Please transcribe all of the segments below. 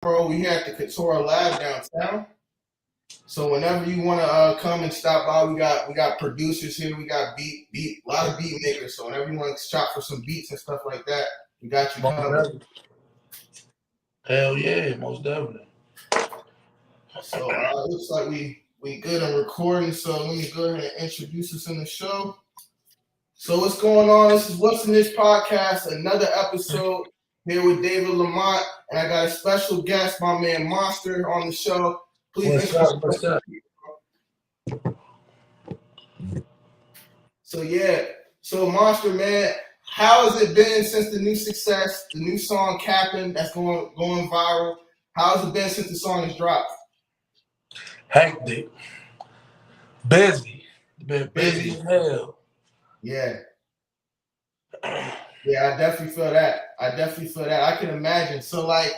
bro. We here at the Katora Lab downtown. So whenever you want to come and stop by, we got producers here. We got a lot of beat makers. So whenever you want to shop for some beats and stuff like that, we got you Most covered. definitely. Hell yeah, most definitely. So it looks like we good on recording. So let me go ahead and introduce us in the show. So what's going on? This is What's in This Podcast, another episode here with David Lamont, and I got a special guest, my man Monster, on the show. Please What's up? So Monster, man, how has it been since the new success, the new song Cappin that's going viral? How has it been since the song has dropped? Hectic. Busy. Been busy as hell. Yeah. Yeah, I definitely feel that. I can imagine. So, like,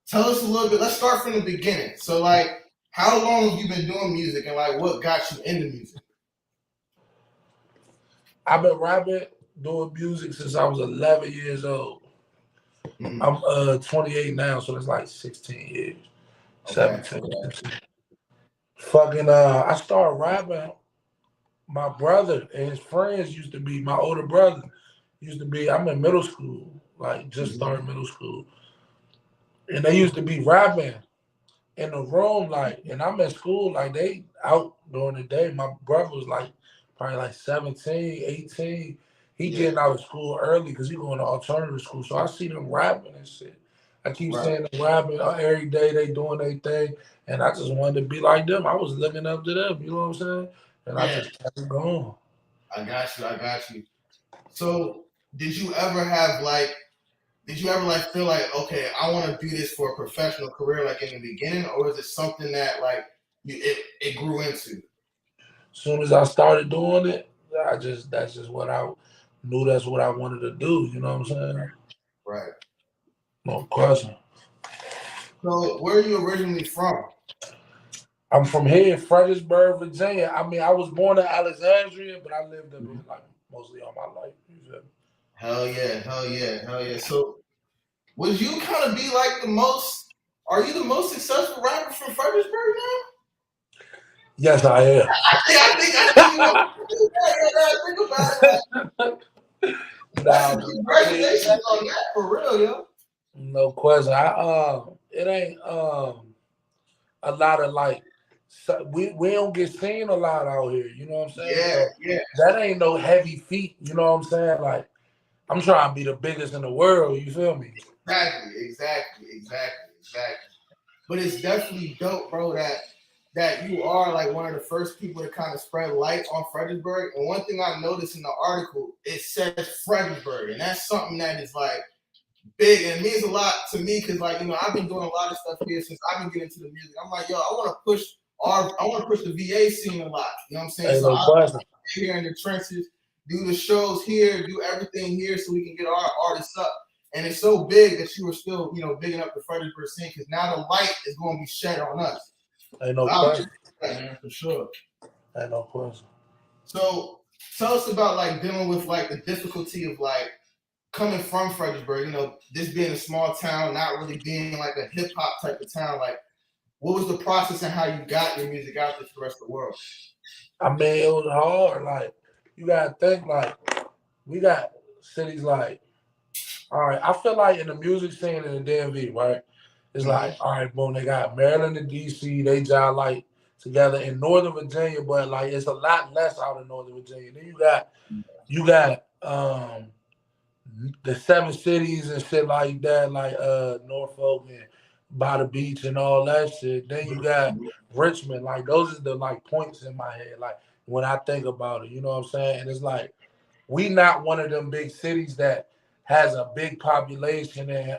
tell us a little bit. Let's start from the beginning. So, like, how long have you been doing music, and like, what got you into music? I've been rapping, doing music since I was 11 years old. Mm-hmm. I'm 28 now, so that's like 16 years. Okay. 17. Fucking, I started rapping. My brother and his friends used to be, my older brother used to be, I'm in middle school, like just started middle school. And they used to be rapping in the room, like, and I'm at school, like they out during the day. My brother was like probably like 17, 18. He getting out of school early because he going to alternative school. So I see them rapping and shit. I keep seeing them rapping every day. They doing their thing. And I just wanted to be like them. I was looking up to them, you know what I'm saying? And I just kept going. I got you. So did you ever feel like, okay, I want to do this for a professional career, like in the beginning, or is it something that like it grew into? As soon as I started doing it, that's just what I knew, that's what I wanted to do, you know what I'm saying? Right. No question. So where are you originally from? I'm from here, Fredericksburg, Virginia. I mean, I was born in Alexandria, but I lived up here like mostly all my life. You feel me? Hell yeah. So would you kind of be like are you the most successful rapper from Fredericksburg now? Yes, I am. I think about it. Congratulations on that, for real, yo. No question. It ain't a lot of like, we don't get seen a lot out here. You know what I'm saying? Yeah. That ain't no heavy feat. You know what I'm saying? Like, I'm trying to be the biggest in the world. You feel me? Exactly. But it's definitely dope, bro, that you are like one of the first people to kind of spread light on Fredericksburg. And one thing I noticed in the article, it says Fredericksburg, and that's something that is like big and it means a lot to me because, like, you know, I've been doing a lot of stuff here since I've been getting into the music. I'm like, yo, I want to push the VA scene a lot. You know what I'm saying? So I'm here in the trenches, do the shows here, do everything here so we can get our artists up. And it's so big that you were still, you know, bigging up the Fredericksburg scene because now the light is going to be shed on us. Ain't no question. For sure. Ain't no question. So tell us about like dealing with like the difficulty of like coming from Fredericksburg, you know, this being a small town, not really being like a hip hop type of town. Like, what was the process and how you got your music out there to the rest of the world? I mean, it was hard. Like, you gotta think, like, we got cities like, all right, I feel like in the music scene in the DMV, right? It's like, all right, boom, they got Maryland and DC, they jive like together in Northern Virginia, but like it's a lot less out in Northern Virginia. Then you got the seven cities and shit like that, like Norfolk and by the beach and all that shit. Then you got Richmond. Like those are the like points in my head. Like when I think about it, you know what I'm saying? And it's like we not one of them big cities that has a big population and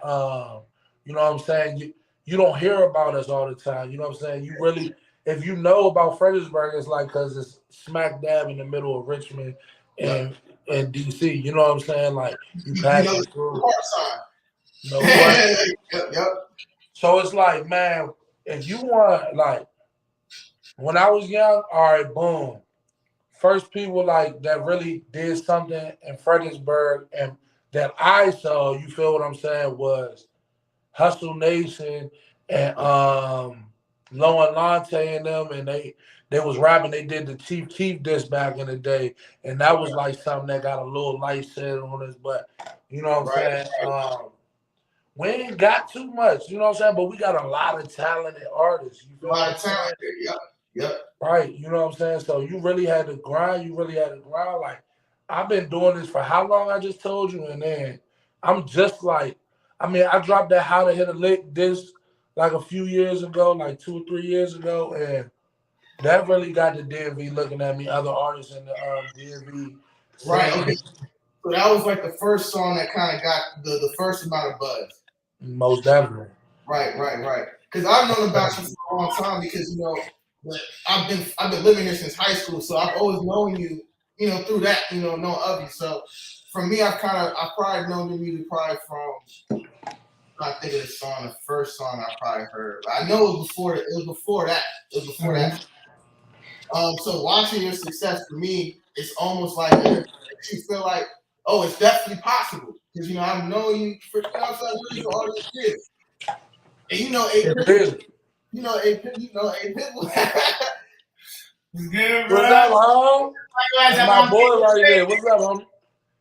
you know what I'm saying? You don't hear about us all the time. You know what I'm saying? You really, if you know about Fredericksburg, it's like because it's smack dab in the middle of Richmond and DC. You know what I'm saying? Like you pass through. No question. Yep. So it's like, man, if you want, like, when I was young, all right, boom. First people like that really did something in Fredericksburg and that I saw, you feel what I'm saying, was Hustle Nation and Low and Lante and them, and they was rapping. They did the Chief Keef disc back in the day, and that was like something that got a little light set on us. But you know what I'm saying? We ain't got too much, you know what I'm saying? But we got a lot of talented artists. You feel A lot what of I'm talent. saying? Yep. Right, you know what I'm saying? So you really had to grind. You really had to grind. Like, I've been doing this for how long? I just told you, and then I'm just like, I mean, I dropped that How to Hit a Lick disc like a few years ago, like 2 or 3 years ago, and that really got the DMV looking at me, other artists in the DMV. Right. Saying, Okay. So that was like the first song that kind of got the first amount of buzz. most definitely. Right. Because I've known about you for a long time because I've been living here since high school, so I've always known you, through that, know of you. So for me, I've probably known your music probably from I think of the song, the first song I probably heard. I know it was before that. It was before that. So watching your success for me, it's almost like you feel like, oh, it's definitely possible because I've known you for really for all these years, and A Pitbull, A Pitbull. It's good, bro. What's up, hom? That's my boy right there. What's up, homie?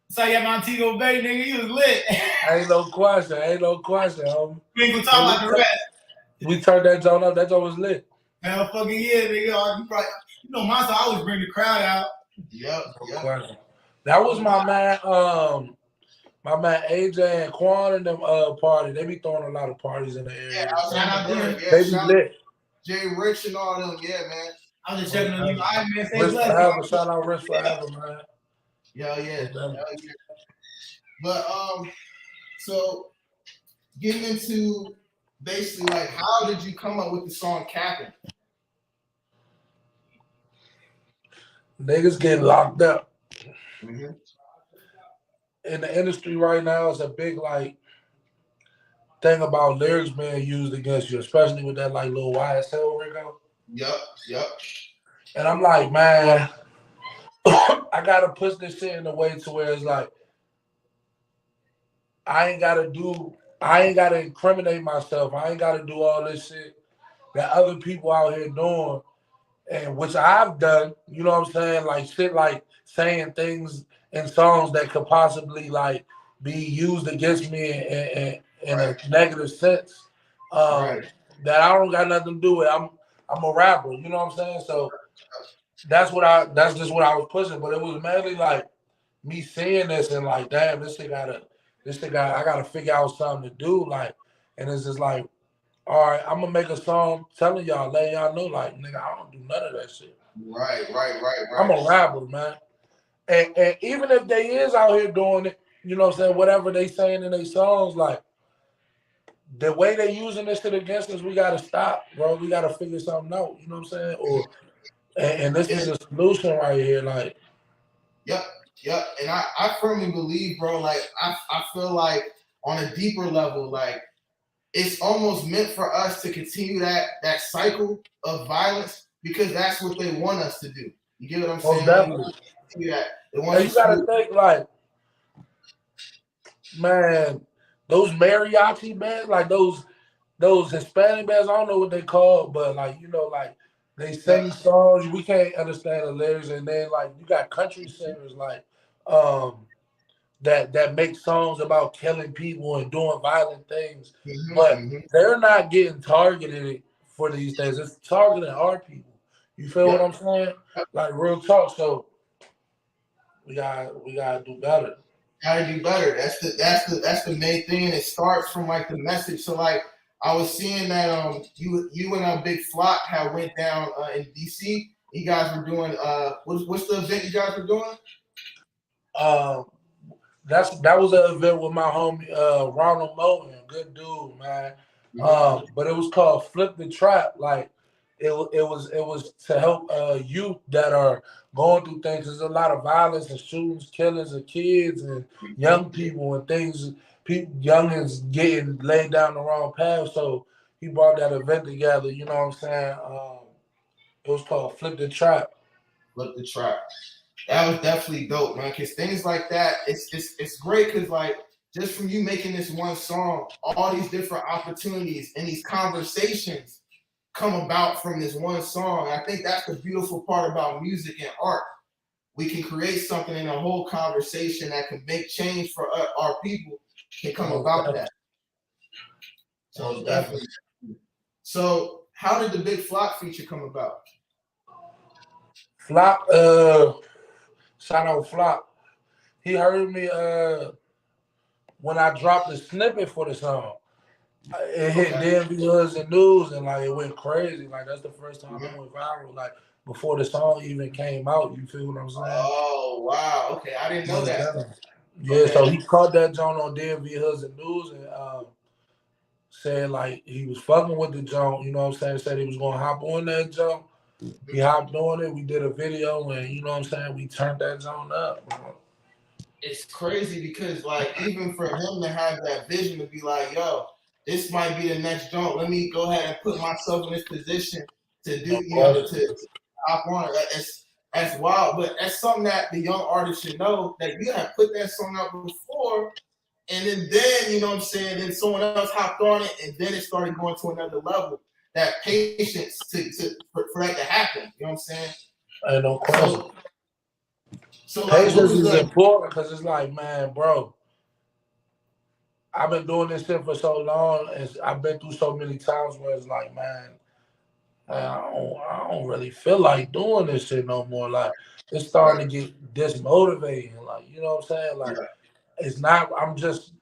So you at Montego Bay, nigga, you was lit. Ain't no question, homie. We ain't gonna talk about the rest. We turned that joint up. That joint was lit. Hell fucking yeah, nigga. Monster always bring the crowd out. Yep. That was my man, AJ and Quan and them party. They be throwing a lot of parties in the area. Yeah, shout out there. They be lit. Jay Rich and all them, yeah, man. I was just checking on you. I man, say Rich bless. forever. Shout out Rich forever, man. Yeah. But so getting into basically like how did you come up with the song Cappin? Niggas getting locked up. Mm-hmm. In the industry right now, it's a big like thing about lyrics being used against you, especially with that like little YSL Rico. Yep. And I'm like, man, I gotta push this shit in a way to where it's like I ain't gotta incriminate myself. I ain't gotta do all this shit that other people out here doing, and which I've done, you know what I'm saying? Like shit like saying things in songs that could possibly like be used against me in a negative sense. That I don't got nothing to do with. I'm a rapper, you know what I'm saying? So that's just what I was pushing. But it was mainly like me seeing this and like, damn, I gotta figure out something to do. Like, and it's just like, all right, I'm gonna make a song telling y'all, letting y'all know, like, nigga, I don't do none of that shit. Right. I'm a rapper, man. And even if they is out here doing it, you know what I'm saying, whatever they saying in their songs, like, the way they using this shit against us, we gotta stop, bro. We gotta figure something out, you know what I'm saying? And this is a solution right here, like. Yep. And I firmly believe, bro, like, I feel like on a deeper level, like, it's almost meant for us to continue that cycle of violence because that's what they want us to do. You get what I'm saying? Definitely. You gotta think like, man, those mariachi bands, like those Hispanic bands, I don't know what they call, but like, like they sing songs, we can't understand the lyrics, and then like you got country singers like that make songs about killing people and doing violent things, but they're not getting targeted for these things. It's targeting our people. You feel what I'm saying? Like real talk. So we gotta do better. Gotta do better. That's the main thing, and it starts from like the message. So like I was seeing that you and Big Flock had went down in DC. You guys were doing what's the event you guys were doing? That was an event with my homie Ronald Moten, good dude, man. But it was called Flip the Trap. Like it was to help youth that are going through things. There's a lot of violence and shootings, killings of kids and young people and things. Youngins getting laid down the wrong path. So he brought that event together. You know what I'm saying? It was called Flip the Trap. Flip the Trap. That was definitely dope, man. Because things like that, it's great. Because like just from you making this one song, all these different opportunities and these conversations come about from this one song. I think that's the beautiful part about music and art. We can create something in a whole conversation that can make change for our people can come about that. So definitely. So how did the Big Flock feature come about? Flock, shout out Flock. He heard me when I dropped the snippet for the song. It hit DMV Hoods and News, and like it went crazy. Like that's the first time it went viral. Like before the song even came out. You feel what I'm saying? Oh wow, okay, I didn't know that. Yeah, so he caught that joint on DMV Hoods and News and said like he was fucking with the joint. You know what I'm saying? Said he was gonna hop on that joint. He hopped on it. We did a video, and you know what I'm saying? We turned that joint up. Bro. It's crazy because like even for him to have that vision to be like, yo, this might be the next joint. Let me go ahead and put myself in this position to do, you know, to hop on it. That's wild, but that's something that the young artist should know, that you have put that song out before, and then you know what I'm saying, then someone else hopped on it, and then it started going to another level. That patience for that to happen, you know what I'm saying? Ain't no question. So like, patience is important because it's like, man, bro, I've been doing this shit for so long, and I've been through so many times where it's like, man, I don't really feel like doing this shit no more. Like, it's starting to get dismotivating. Like, you know what I'm saying? Like, it's not, I'm just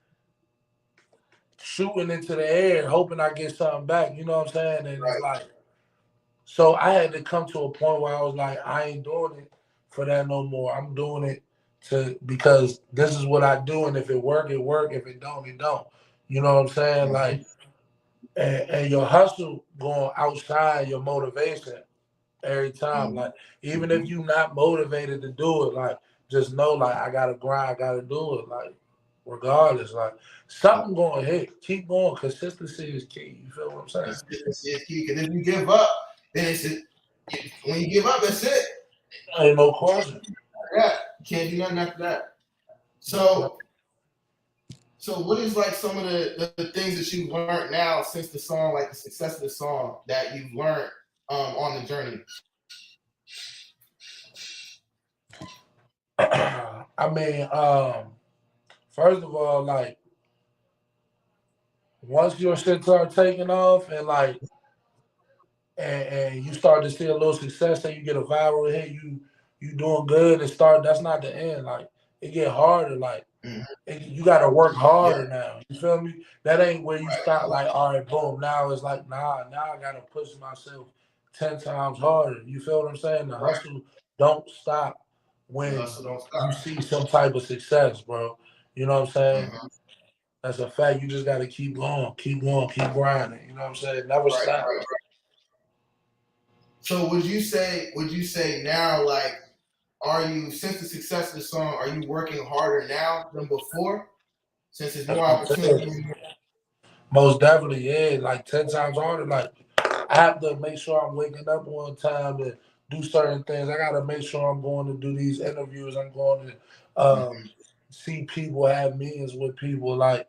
shooting into the air, hoping I get something back. You know what I'm saying? And it's like, so I had to come to a point where I was like, I ain't doing it for that no more. I'm doing it because this is what I do, and if it work, it work. If it don't, it don't. You know what I'm saying? Like, and your hustle going outside your motivation every time. Like, even if you're not motivated to do it, like, just know, like, I gotta grind, I gotta do it. Like, regardless, like, something going to hit. Keep going. Consistency is key. You feel what I'm saying? Consistency is key. Because if you give up, then when you give up, that's it. Ain't no question. Yeah, you can't do nothing after that. So what is like some of the things that you've learned now since the song, like the success of the song, that you've learned on the journey? I mean, first of all, like, once your shit start taking off and like, and you start to see a little success and you get a viral hit, you doing good and that's not the end. Like, it get harder. Like, you got to work harder now. You feel me? That ain't where you start like, all right, boom. Now it's like, now I got to push myself 10 times harder. You feel what I'm saying? The hustle don't stop when you see some type of success, bro. You know what I'm saying? That's a fact. You just got to keep going, keep grinding. You know what I'm saying? Never stop. So would you say now, like, are you, since the success of the song, are you working harder now than before? Since there's more opportunity? Most definitely, yeah. Like 10 times harder. Like, I have to make sure I'm waking up on time to do certain things. I gotta make sure I'm going to do these interviews. I'm going to see people, have meetings with people. Like,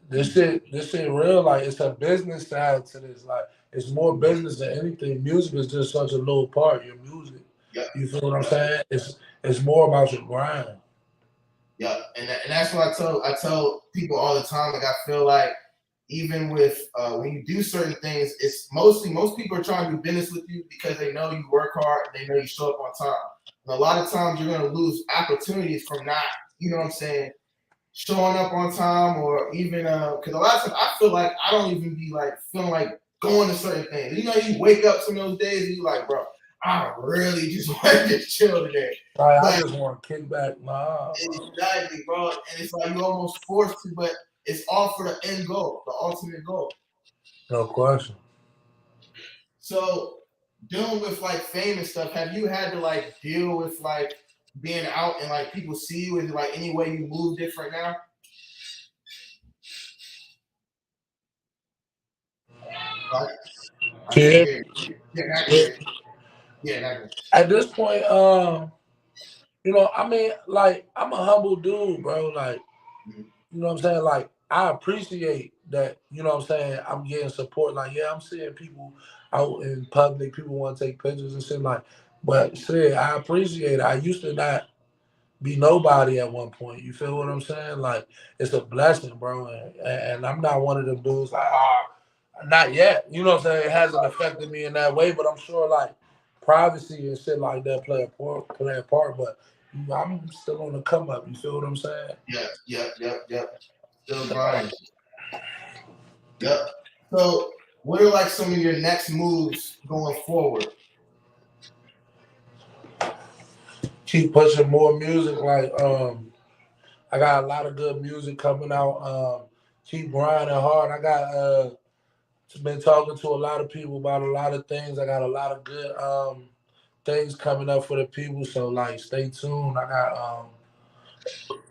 this shit real. Like, it's a business side to this. Like, it's more business than anything. Music is just such a little part. Your music. You feel what I'm saying? It's more about your grind. Yeah, and that's what I tell people all the time. Like, I feel like even with when you do certain things, it's most people are trying to do business with you because they know you work hard, they know you show up on time. And a lot of times you're gonna lose opportunities from not, you know what I'm saying, showing up on time, or even because a lot of times I feel like I don't even be like feeling like going to certain things. You know, you wake up some of those days and you like, bro, I really just want to chill today. Right, I just want to kick back. Nah, exactly, bro. And it's like you almost forced to, but it's all for the end goal, the ultimate goal. No question. So, dealing with like fame and stuff, have you had to like deal with like being out and like people see you and like any way you move different now? Yeah. At this point, you know, I mean, like, I'm a humble dude, bro. Like, you know what I'm saying? Like, I appreciate that, you know what I'm saying? I'm getting support. Like, yeah, I'm seeing people out in public, people want to take pictures and shit. Like, but shit, I appreciate it. I used to not be nobody at one point. You feel what I'm saying? Like, it's a blessing, bro. And I'm not one of them dudes like, not yet. You know what I'm saying? It hasn't affected me in that way, but I'm sure like privacy and shit like that play a part. But I'm still on the come up. You feel what I'm saying? Yep. Still grinding. Yep. So, what are like some of your next moves going forward? Keep pushing more music. Like, I got a lot of good music coming out. Keep grinding hard. I got been talking to a lot of people about a lot of things. I got a lot of good things coming up for the people. So like, stay tuned. I got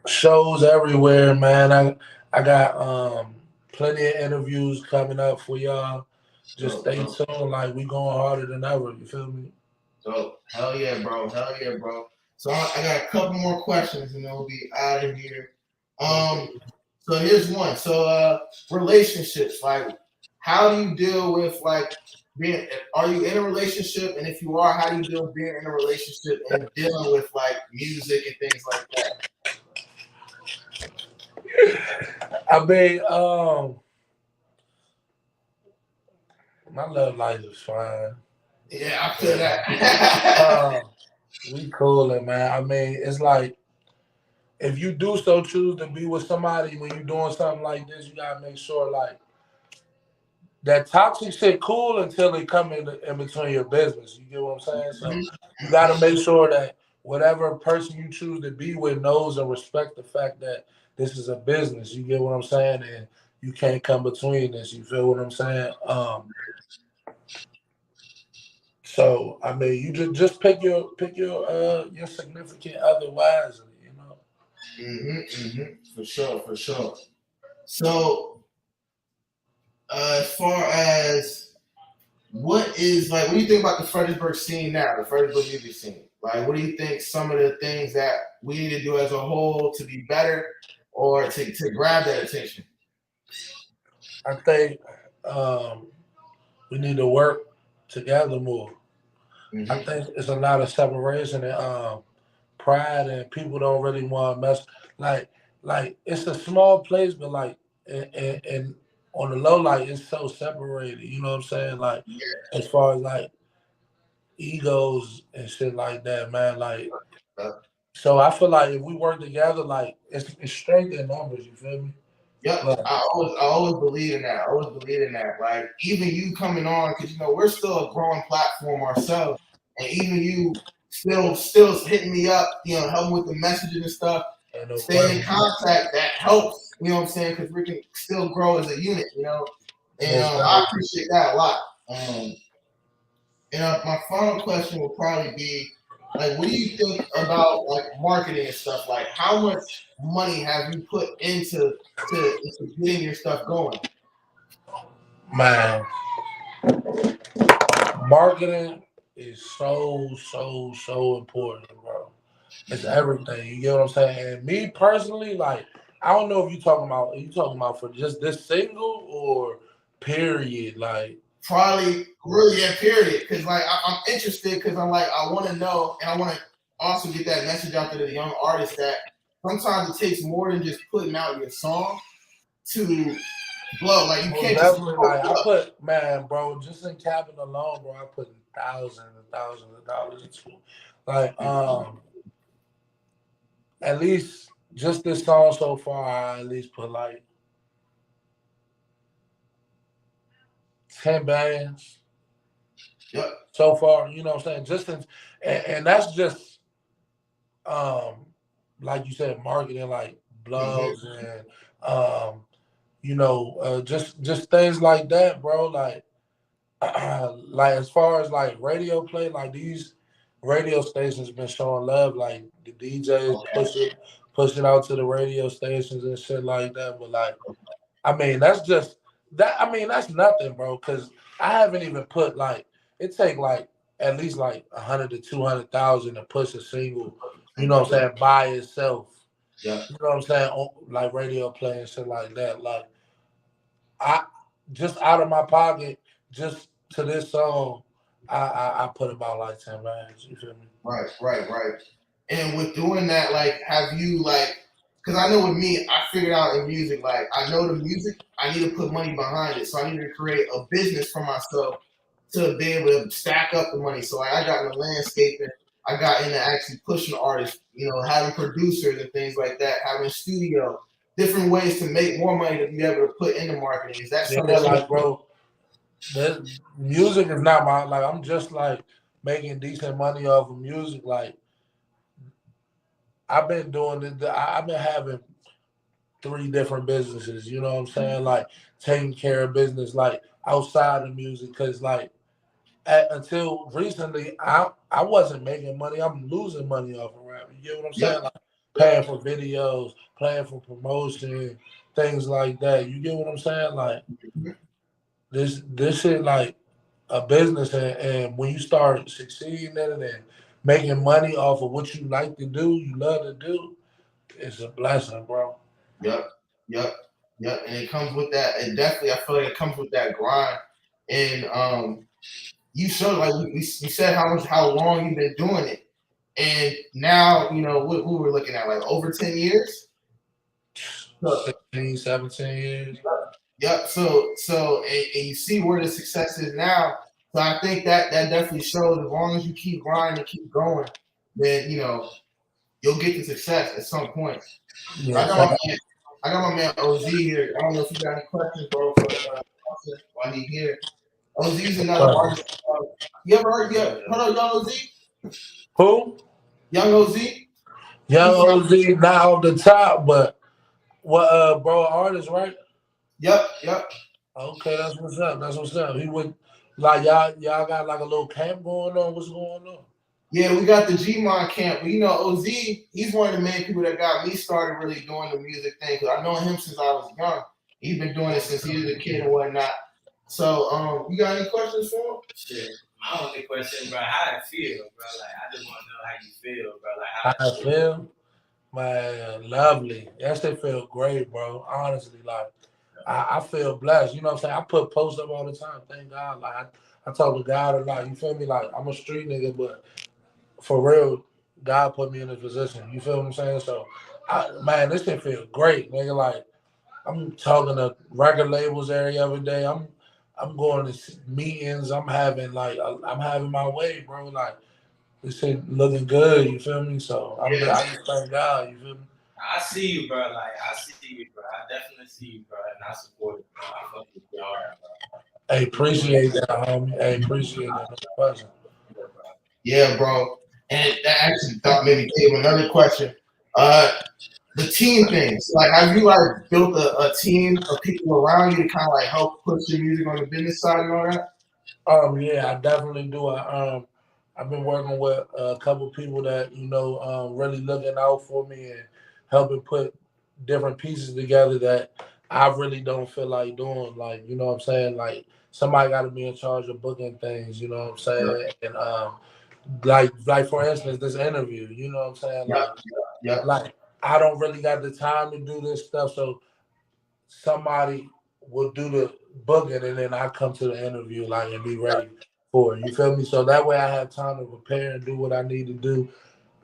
shows everywhere, man. I got plenty of interviews coming up for y'all. Just stay tuned. Like, we going harder than ever. You feel me? So hell yeah, bro. So I got a couple more questions and then we'll be out of here. So here's one. So relationships, like, how do you deal with like are you in a relationship? And if you are, how do you deal with being in a relationship and dealing with like music and things like that? I mean, my love life is fine. Yeah, I feel that. We coolin', man. I mean, it's like, if you do so choose to be with somebody when you're doing something like this, you gotta make sure like that toxic shit cool until it come in between your business. You get what I'm saying? So you gotta make sure that whatever person you choose to be with knows and respect the fact that this is a business. You get what I'm saying? And you can't come between this. You feel what I'm saying? So I mean, you just pick your significant other wisely, you know. For sure. So, as far as what do you think about the Fredericksburg scene now, the Fredericksburg music scene? Like, what do you think some of the things that we need to do as a whole to be better or to grab that attention? I think we need to work together more. I think it's a lot of separation and pride, and people don't really want to mess. Like it's a small place, but like and on the low, like it's so separated. You know what I'm saying? Like, as far as like egos and shit like that, man. Like, so I feel like if we work together, like it's strength in numbers. You feel me? Yep, I always believe in that. Like, even you coming on, because you know we're still a growing platform ourselves, and even you still hitting me up, you know, helping with the messages and stuff, staying in contact, that helps. You know what I'm saying? Because we can still grow as a unit, you know. And I appreciate that a lot. And my final question will probably be, like, what do you think about like marketing and stuff? Like, how much money have you put into getting your stuff going? Man, marketing is so important, bro. It's everything. You get what I'm saying? And me personally, like, I don't know if you talking about for just this single or period, like. Probably really period. Because like I'm interested because I'm like I want to know and I want to also get that message out there to the young artists that sometimes it takes more than just putting out your song to blow. Like, you can't definitely, like, I put, man, bro, just in Cappin alone, bro, I put thousands and thousands of dollars into, like, at least just this song so far, I at least put like 10 bands. Yep. So far, you know what I'm saying? Just and that's just like you said, marketing, like blogs and you know, just things like that, bro. Like like as far as like radio play, like these radio stations been showing love, like the DJs push it out to the radio stations and shit like that. But like, I mean, that's just that. I mean, that's nothing, bro. Because I haven't even put like it take like at least like 100 to 200,000 to push a single. You know what I'm saying, by itself. Yeah. You know what I'm saying? Like radio play and shit like that. Like I just out of my pocket, just to this song, I put about like 10 bands. You feel me? Right. And with doing that, like, have you like? Because I know with me, I figured out in music, like, I know the music, I need to put money behind it, so I need to create a business for myself to be able to stack up the money. So like, I got into landscaping, I got into actually pushing artists, you know, having producers and things like that, having a studio, different ways to make more money to be able to put into marketing. Is that something? Yeah, like bro, the music is not my like. I'm just like making decent money off of music. Like I've been doing it. I've been having 3 different businesses. You know what I'm saying? Like taking care of business like outside of music, because like until recently, I wasn't making money. I'm losing money off of rap. You get what I'm saying? Like paying for videos, paying for promotion, things like that. You get what I'm saying? Like this shit like a business, and when you start succeeding in it and making money off of what you like to do, you love to do, it's a blessing, bro. Yep, yep, yep. And it comes with that. And definitely, I feel like it comes with that grind. And you showed like you said how long you've been doing it, and now you know what we were looking at like over 10 years. 16, 17 years. Yep. So and you see where the success is now. So I think that definitely shows as long as you keep grinding and keep going, then you know you'll get to success at some point. Yeah, I got my man OZ here. I don't know if you got any questions, bro, for while he here. OZ's another artist. You ever heard? Yeah, hold on, Young OZ. who? Young OZ. Young OZ, not off the top, but what? Bro, artist, right? Yep. Okay, that's what's up. That's what's up. He would like y'all got like a little camp going on. What's going on? Yeah, we got the G-Mon camp. But you know, OZ, he's one of the main people that got me started really doing the music thing. Cause I've known him since I was young. He's been doing it since he was a kid and whatnot. So, you got any questions for him? Shit. My only question, bro, how it feel, bro? Like, I just want to know how you feel, bro. Like, How I feel? Man, lovely. That shit feel great, bro. Honestly, like I feel blessed. You know what I'm saying? I put posts up all the time. Thank God. Like I talk to God a lot. You feel me? Like I'm a street nigga, but for real, God put me in this position. You feel what I'm saying? So, man, this shit feel great, nigga. Like I'm talking to record labels every other day. I'm going to meetings. I'm having my way, bro. Like this shit looking good. You feel me? So I just thank God. You feel me? I see you, bro. Like, I see you, bro. I definitely see you, bro. And I support it, bro. I fuck with you hard, bro. Hey, appreciate that, homie. Hey, appreciate that. No question. Yeah, bro. And that actually thought maybe gave another question. The team things. Like, have you like built a team of people around you to kind of like help push your music on the business side and all that? Yeah, I definitely do. I've been working with a couple people that really looking out for me and helping put different pieces together that I really don't feel like doing. Like, you know what I'm saying? Like somebody got to be in charge of booking things. You know what I'm saying? And like for instance, this interview. You know what I'm saying? Like I don't really got the time to do this stuff, so somebody will do the booking and then I come to the interview like and be ready for it. You feel me? So that way I have time to prepare and do what I need to do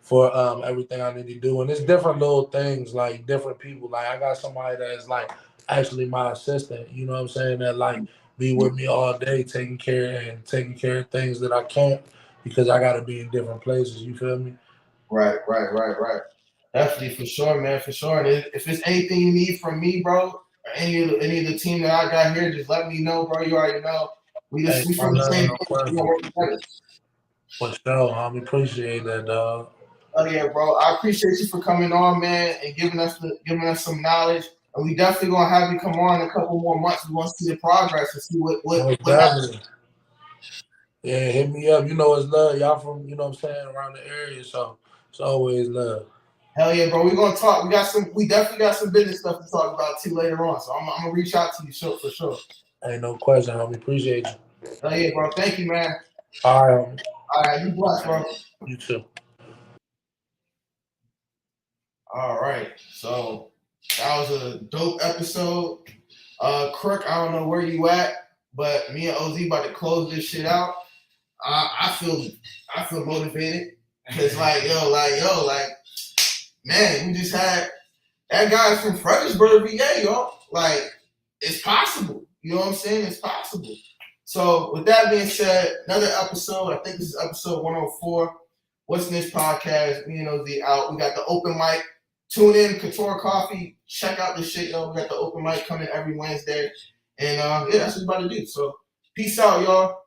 for everything I need to do. And it's different little things, like different people. Like I got somebody that is like actually my assistant, you know what I'm saying, that like be with me all day taking care of things that I can't because I gotta be in different places, you feel me? Right. Definitely, for sure, man, for sure. And if it's anything you need from me, bro, or any of the team that I got here, just let me know, bro. You already know. We from the same thing. For sure, homie. Appreciate that, dog. Oh yeah, bro. I appreciate you for coming on, man, and giving us some knowledge. And we definitely gonna have you come on in a couple more months. We want to see the progress and see what happens. Yeah, hit me up. You know it's love. Y'all from, you know what I'm saying, around the area, so it's always love. Hell yeah, bro. We're gonna talk. We definitely got some business stuff to talk about too later on. So I'm gonna reach out to you for sure. Ain't no question, homie. Appreciate you. Hell yeah, bro. Thank you, man. All right, homie. All right, you blessed, bro. You too. All right. So that was a dope episode. Crook, I don't know where you at, but me and OZ about to close this shit out. I feel motivated. Cause like, man, we just had that guy's from Fredericksburg VA, yo. Like, it's possible. You know what I'm saying? It's possible. So with that being said, another episode. I think this is episode 104. What's in this podcast? Me and OZ out. We got the open mic. Tune in, Katora Coffee. Check out this shit, yo. We got the open mic coming every Wednesday. And yeah, that's what we're about to do. So peace out, y'all.